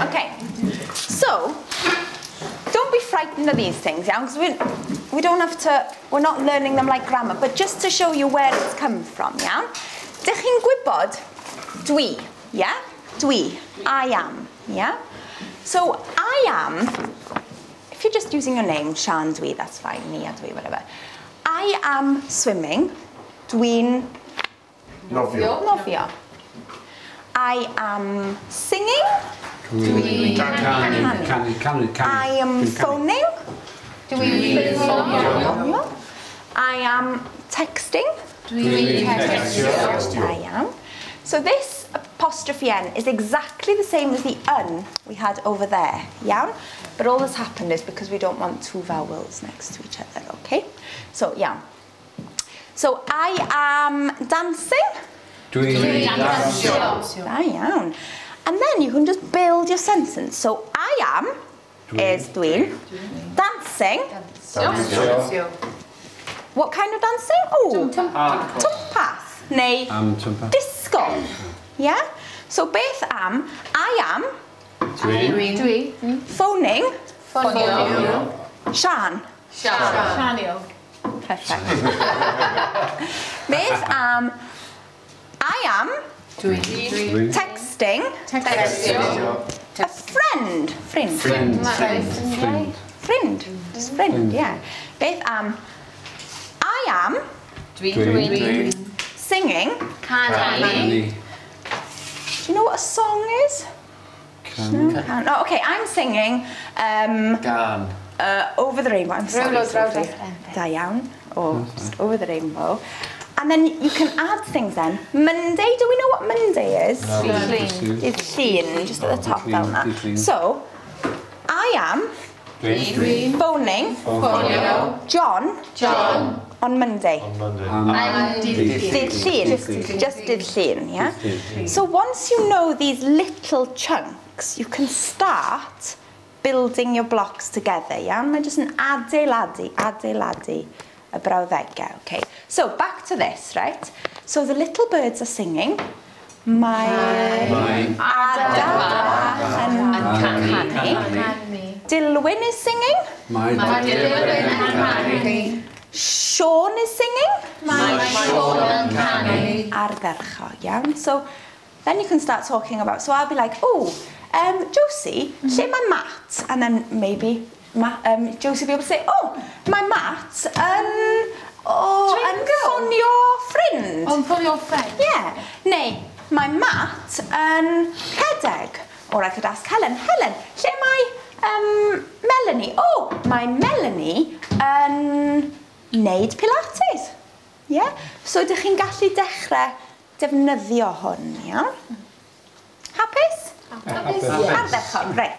Okay, so don't be frightened of these things, yeah? Because we don't have to, we're not learning them like grammar, but just to show you where it's come from, yeah? Dych chi'n gwybod dwi, yeah? Dwi, I am, yeah? So I am, if you're just using your name, Sian Dwi, that's fine, Nia Dwi, whatever. I am swimming, Dwi'n nofio. I am singing, Dwi'n canu. I am phoning, Dwi'n ffonio. I am texting, Dwi'n textio. I am. So this apostrophe N is exactly the same as the un we had over there, yeah? But all that's happened is because we don't want two vowels next to each other, okay? So, yeah. So I am dancing. Dwi'n dansio. Da iawn. And then you can just build your sentence. So I am is Dwi'n. Dancing. Dansio. What kind of dancing? Oh, twmpath. Neu disgo. Yeah? So beth am, I am. Dwi. Phoning. Ffonio. Sian. Sianio. Perfect. Beth am, I am. Dwi. Texting. Textio. A friend. Friend, yeah. Beth am, I am. Dwi. Singing. Canu. Do you know what a song is? No, can. Oh, okay, I'm singing. Gan. Over the rainbow. I'm sorry, Sophie. Da iawn. Oh, just over the rainbow. And then you can add things then. Monday, do we know what Monday is? No. It's llun, just at the top down there. So, I am. Dwi'n. Phoning. John. On Monday. Did llun. Just did llun, yeah? So once you know these little chunks, you can start building your blocks together, yeah? Mae just yn adeiladu y brawddegau, okay? So back to this, right? So the little birds are singing. Mae Ada yn canu. Dilwyn is singing. Mae Dilwyn yn canu. Sean is singing. Mae Sean yn canu. Ardderchog, iawn. So then you can start talking about, so I'll be like, oh, Josie, lle mae Matt? And then maybe Josie will be able to say, oh, mae Matt yn ffonio ffrind. Yn ffonio ffrind? Yeah. Neu, mae Matt yn rhedeg. Or I could ask Helen, lle mae Melanie? Oh, mae Melanie yn wneud Pilates. Yeah? So dych chi'n gallu dechrau defnyddio hwn, iawn? Hapus? Hapus. Ardderchog, reit.